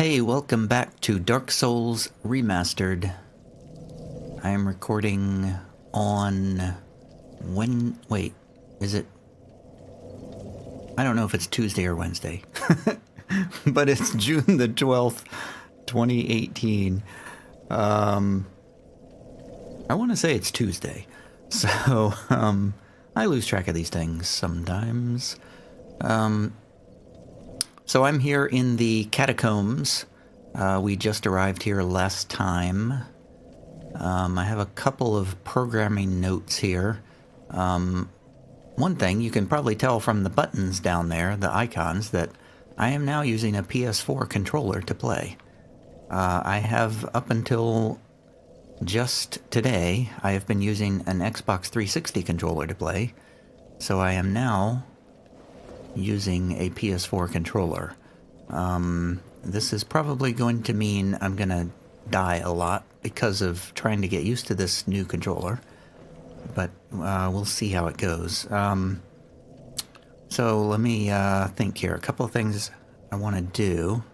Hey, welcome back to Dark Souls Remastered. I am recording on wait, is it? I don't know if it's Tuesday or Wednesday, but it's June the 12th, 2018. I want to say it's Tuesday, so I lose track of these things sometimes. So I'm here in the Catacombs. We just arrived here last time. I have a couple of programming notes here. One thing, you can probably tell from the buttons down there, the icons, that I am now using a PS4 controller to play. I have, up until just today, I have been using an Xbox 360 controller to play. So I am now using a PS4 controller. This is probably going to mean I'm gonna die a lot because of trying to get used to this new controller, but we'll see how it goes. So let me think here. A couple of things I want to do.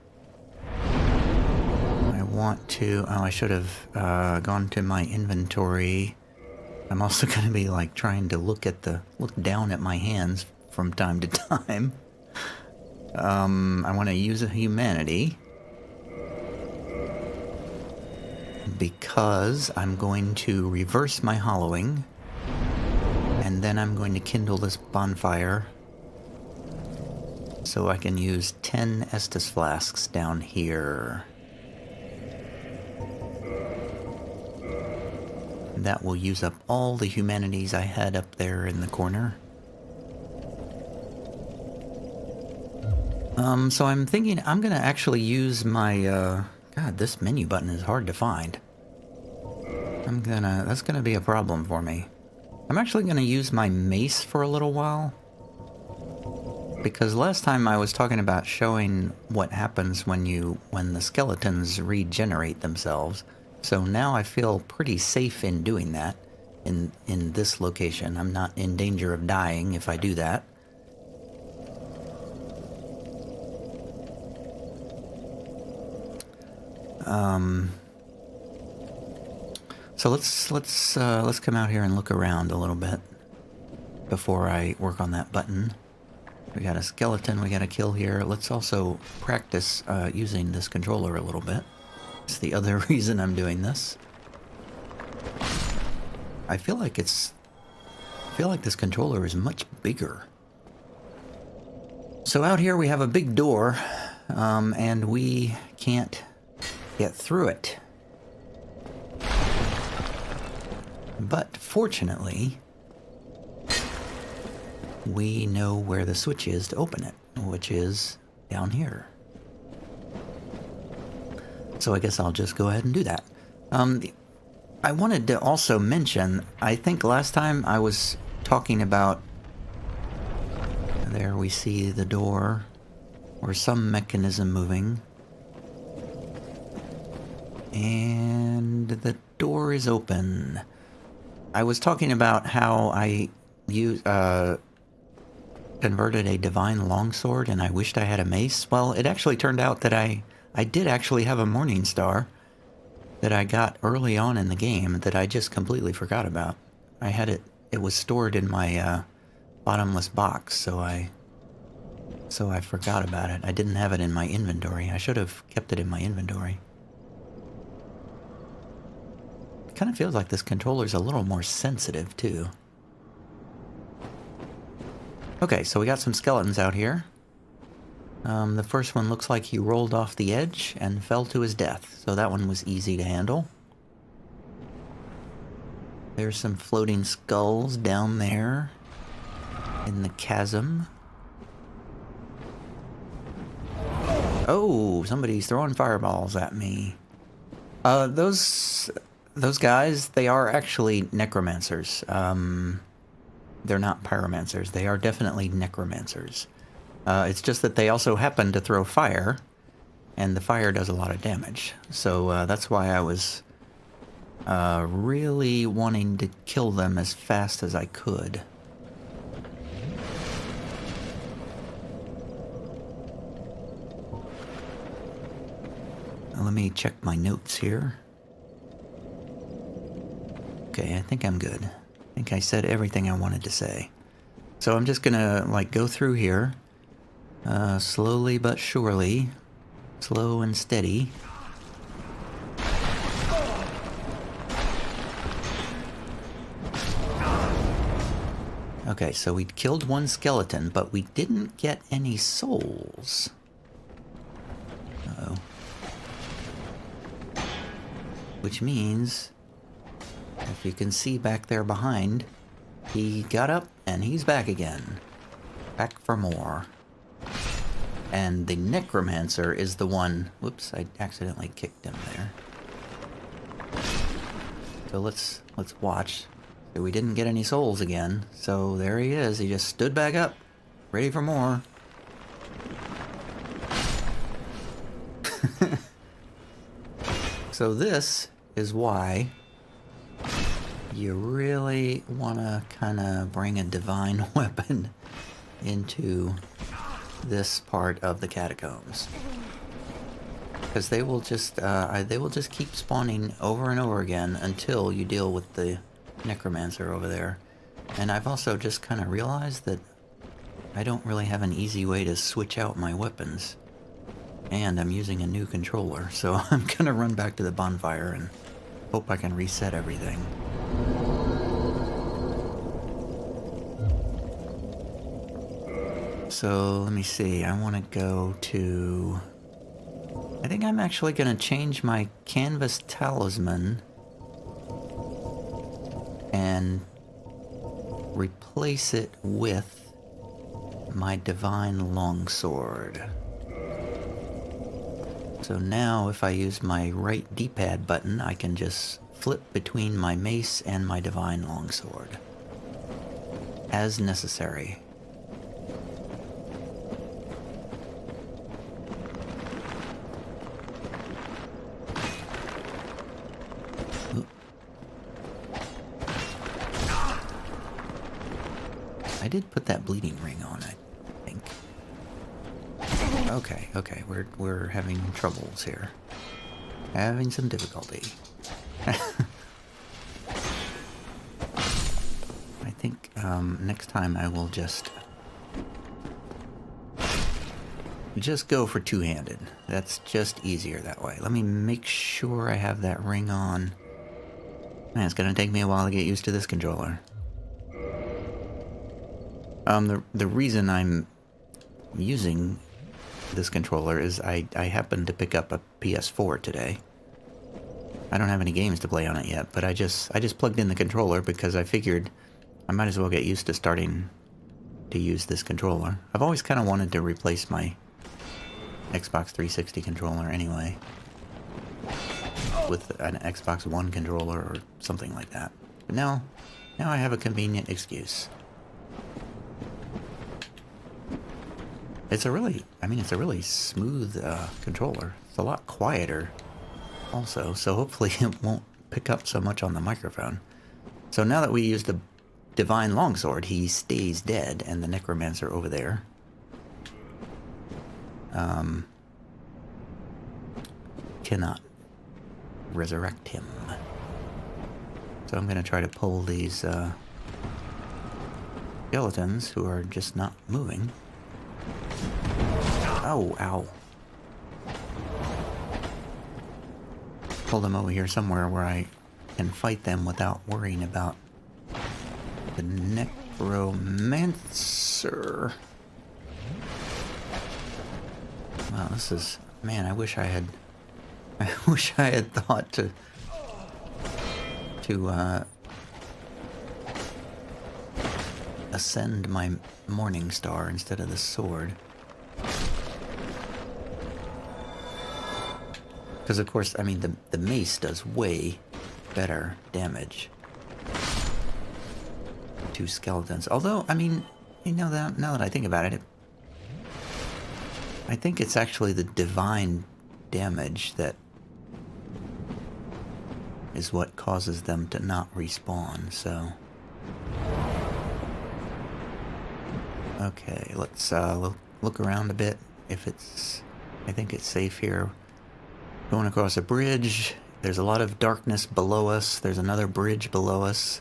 I want to... Oh, I should have gone to my inventory. I'm also going to be like trying to look down at my hands from time to time. I want to use a humanity because I'm going to reverse my hollowing, and then I'm going to kindle this bonfire so I can use 10 Estus flasks down here. That will use up all the humanities I had up there in the corner. So I'm thinking I'm gonna actually use my, God, this menu button is hard to find. That's gonna be a problem for me. I'm actually gonna use my mace for a little while. Because last time I was talking about showing what happens when the skeletons regenerate themselves. So now I feel pretty safe in doing that in this location. I'm not in danger of dying if I do that. So let's come out here and look around a little bit before I work on that button. We got a skeleton we gotta kill here. Let's also practice using this controller a little bit. It's the other reason I'm doing this. I feel like this controller is much bigger. So out here we have a big door, and we can't get through it. But fortunately, we know where the switch is to open it, which is down here. So I guess I'll just go ahead and do that. I wanted to also mention, I think last time I was talking about, there we see the door, or some mechanism moving. And the door is open. I was talking about how I converted a divine longsword and I wished I had a mace. Well, it actually turned out that I did actually have a morning star that I got early on in the game that I just completely forgot about. I had it was stored in my bottomless box, so I forgot about it. I didn't have it in my inventory. I should have kept it in my inventory. Kind of feels like this controller's a little more sensitive too. Okay, so we got some skeletons out here. The first one looks like he rolled off the edge and fell to his death, so that one was easy to handle. There's some floating skulls down there in the chasm. Oh, somebody's throwing fireballs at me. Those guys, they are actually necromancers. They're not pyromancers. They are definitely necromancers. It's just that they also happen to throw fire, and the fire does a lot of damage. So that's why I was really wanting to kill them as fast as I could. let me check my notes here. Okay, I think I'm good. I think I said everything I wanted to say. So I'm just gonna, like, go through here. Slowly but surely. Slow and steady. Okay, so we killed one skeleton, but we didn't get any souls. Uh-oh. Which means, if you can see back there behind, he got up and he's back again. Back for more. And the Necromancer is the one... Whoops, I accidentally kicked him there. So let's watch. So we didn't get any souls again. So there he is. He just stood back up. Ready for more. So this is why you really want to kind of bring a divine weapon into this part of the catacombs, because they will just keep spawning over and over again until you deal with the Necromancer over there. And I've also just kind of realized that I don't really have an easy way to switch out my weapons, and I'm using a new controller, so I'm gonna run back to the bonfire and hope I can reset everything. So let me see, I want to go to... I think I'm actually going to change my canvas talisman and replace it with my divine longsword. So now if I use my right D-pad button, I can just flip between my mace and my divine longsword as necessary. I did put that bleeding ring on, I think. Okay, we're having troubles here. Having some difficulty. I think next time I will just go for two-handed. That's just easier that way. Let me make sure I have that ring on. Man, it's gonna take me a while to get used to this controller. The reason I'm using this controller is I happened to pick up a PS4 today. I don't have any games to play on it yet, but I just plugged in the controller because I figured I might as well get used to starting to use this controller. I've always kind of wanted to replace my Xbox 360 controller anyway with an Xbox One controller or something like that. But now I have a convenient excuse. It's a really smooth controller. It's a lot quieter also, so hopefully it won't pick up so much on the microphone. So now that we used the divine longsword, he stays dead, and the Necromancer over there cannot resurrect him. So I'm going to try to pull these skeletons who are just not moving. Oh, ow. Pull them over here somewhere where I can fight them without worrying about the Necromancer. Wow, this is... Man, I wish I had thought to ascend my Morning Star instead of the sword. Because, of course, I mean, the mace does way better damage to skeletons. Although, I mean, you know, now that I think about it, I think it's actually the divine damage that is what causes them to not respawn, so... Okay, let's look around a bit. If it's... I think it's safe here. Going across a bridge. There's a lot of darkness below us. There's another bridge below us.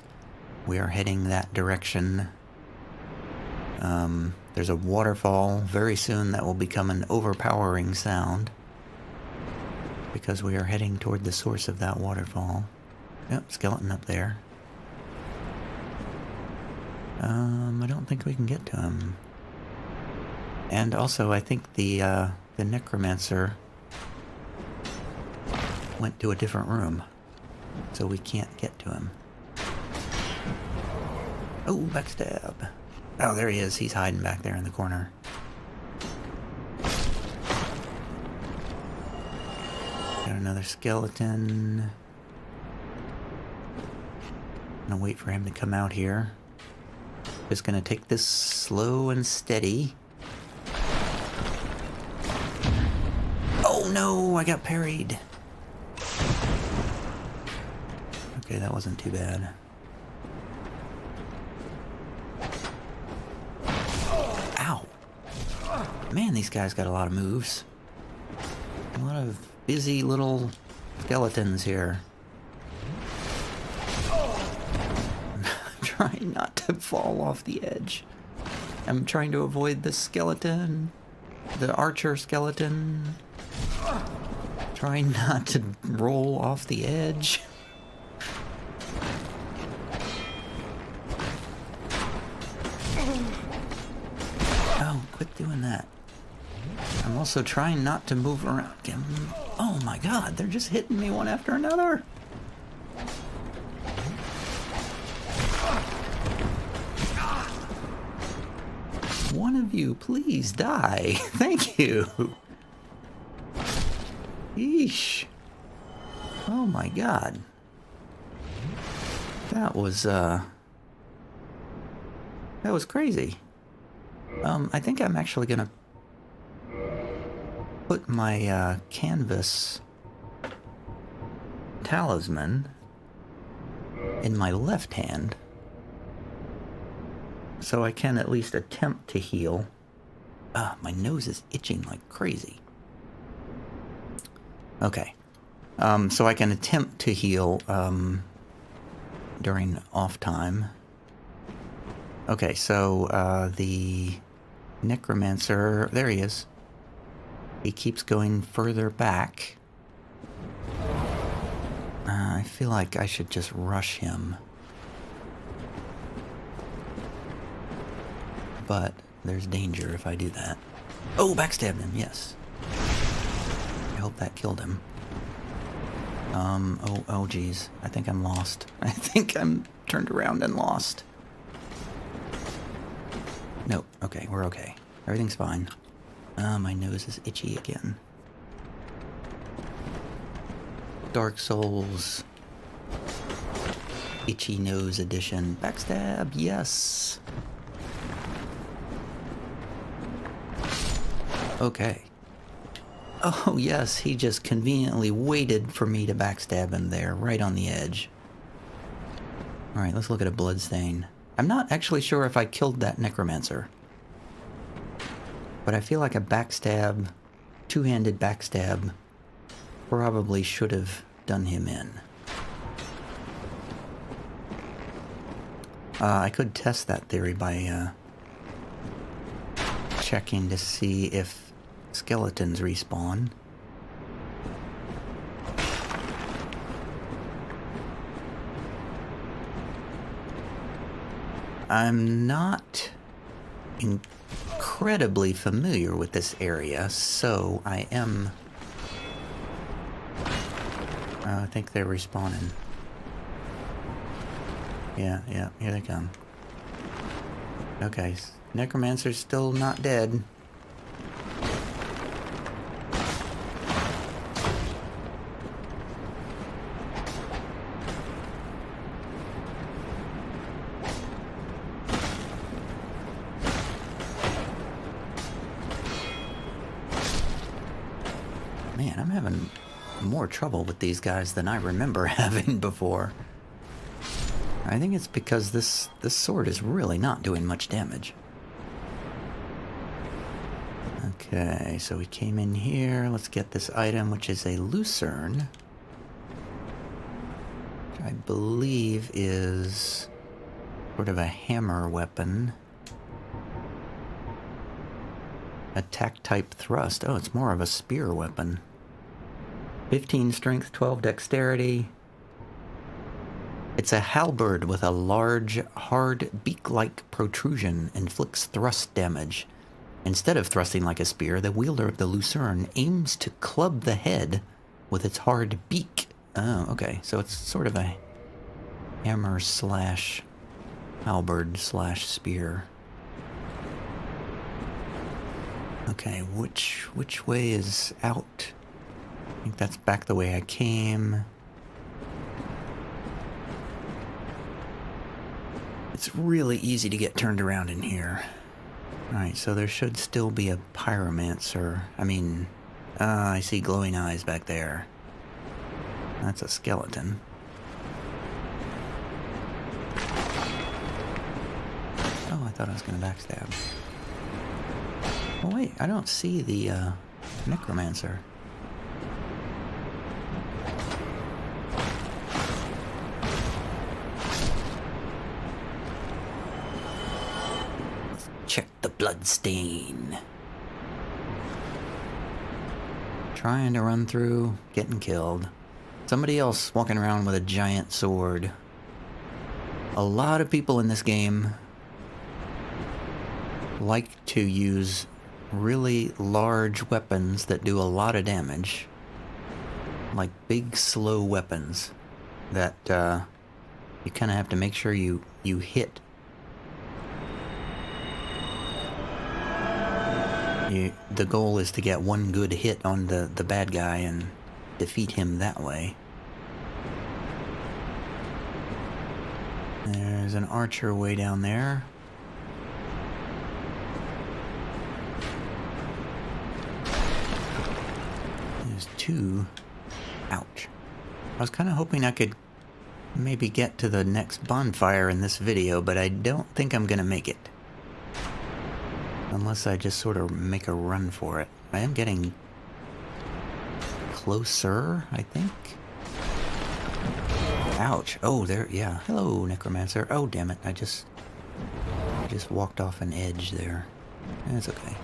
We are heading that direction. There's a waterfall very soon that will become an overpowering sound, because we are heading toward the source of that waterfall. Yep, skeleton up there. I don't think we can get to him. And also, I think the Necromancer went to a different room, so we can't get to him. Oh, backstab. Oh, there he is. He's hiding back there in the corner. Got another skeleton. I'm gonna wait for him to come out here. Just gonna take this slow and steady. Oh no, I got parried. Okay, that wasn't too bad. Ow. Man, these guys got a lot of moves. A lot of busy little skeletons here. I'm trying not to fall off the edge. I'm trying to avoid the skeleton. The archer skeleton. Trying not to roll off the edge. Oh, quit doing that. I'm also trying not to move around. Oh my god, they're just hitting me one after another. One of you, please die. Thank you. Yeesh. Oh my god. That was crazy. I think I'm actually gonna put my canvas talisman in my left hand, so I can at least attempt to heal. My nose is itching like crazy. Okay. So I can attempt to heal during off time. Okay, so the Necromancer, there he is. He keeps going further back. I feel like I should just rush him. But there's danger if I do that. Oh, backstabbed him, yes. I hope that killed him. Oh geez. I think I'm lost. I think I'm turned around and lost. Nope. Okay, we're okay. Everything's fine. My nose is itchy again. Dark Souls. Itchy Nose Edition. Backstab, yes! Okay. Oh yes, he just conveniently waited for me to backstab him there, right on the edge. Alright, let's look at a bloodstain. I'm not actually sure if I killed that Necromancer. But I feel like a backstab, two-handed backstab, probably should have done him in. I could test that theory by checking to see if skeletons respawn. I'm not incredibly familiar with this area, so I am... I think they're respawning. Yeah, here they come. Okay, Necromancer's still not dead. Man, I'm having more trouble with these guys than I remember having before. I think it's because this sword is really not doing much damage. Okay, so we came in here. Let's get this item, which is a lucerne. Which I believe is sort of a hammer weapon. Attack type thrust. Oh, it's more of a spear weapon. 15 strength, 12 dexterity. It's a halberd with a large, hard, beak-like protrusion, inflicts thrust damage. Instead of thrusting like a spear, the wielder of the lucerne aims to club the head with its hard beak. Oh, okay. So it's sort of a hammer slash halberd slash spear. Okay, which way is out? I think that's back the way I came. It's really easy to get turned around in here. Alright, so there should still be a pyromancer. I see glowing eyes back there. That's a skeleton. Oh, I thought I was going to backstab. Oh wait, I don't see the Necromancer. Let's check the bloodstain. Trying to run through, getting killed. Somebody else walking around with a giant sword. A lot of people in this game like to use really large weapons that do a lot of damage. Like big, slow weapons that you kind of have to make sure you hit. The goal is to get one good hit on the bad guy and defeat him that way. There's an archer way down there. There's two. Ouch. I was kind of hoping I could maybe get to the next bonfire in this video, but I don't think I'm gonna make it. Unless I just sort of make a run for it. I am getting closer, I think. Ouch. Oh, there, yeah. Hello, Necromancer. Oh, damn it. I just walked off an edge there. That's okay.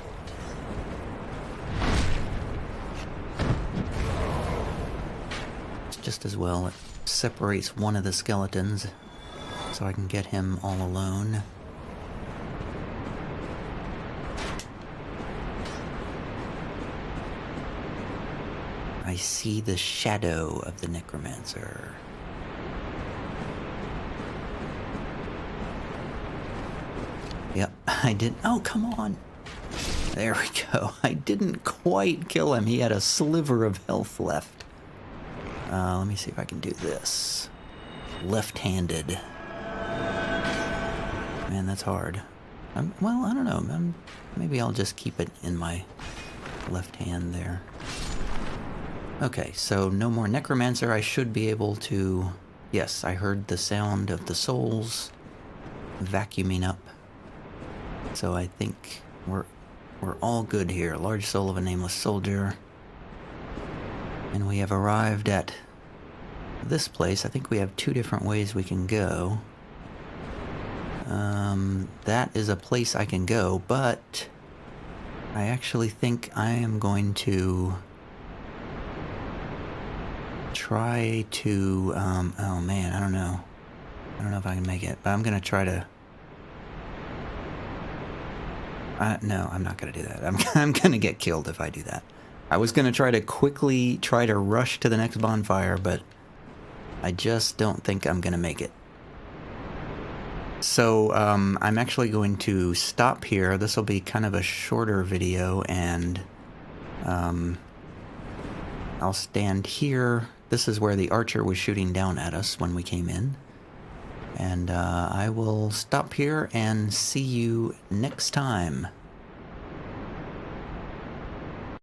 It's just as well. It separates one of the skeletons so I can get him all alone. I see the shadow of the Necromancer. Yep, I did. Oh, come on. There we go. I didn't quite kill him. He had a sliver of health left. Let me see if I can do this. Left-handed. Man, that's hard. Well, I don't know. Maybe I'll just keep it in my left hand there. Okay, so no more Necromancer. I should be able to... Yes, I heard the sound of the souls vacuuming up. So I think we're all good here. Large soul of a nameless soldier. And we have arrived at this place. I think we have two different ways we can go. That is a place I can go, but I actually think I am going to try to, oh man, I don't know. I don't know if I can make it, but I'm gonna try to... no, I'm not gonna do that. I'm gonna get killed if I do that. I was gonna try to quickly try to rush to the next bonfire, but I just don't think I'm gonna make it. So, I'm actually going to stop here. This will be kind of a shorter video, and I'll stand here. This is where the archer was shooting down at us when we came in. And I will stop here and see you next time.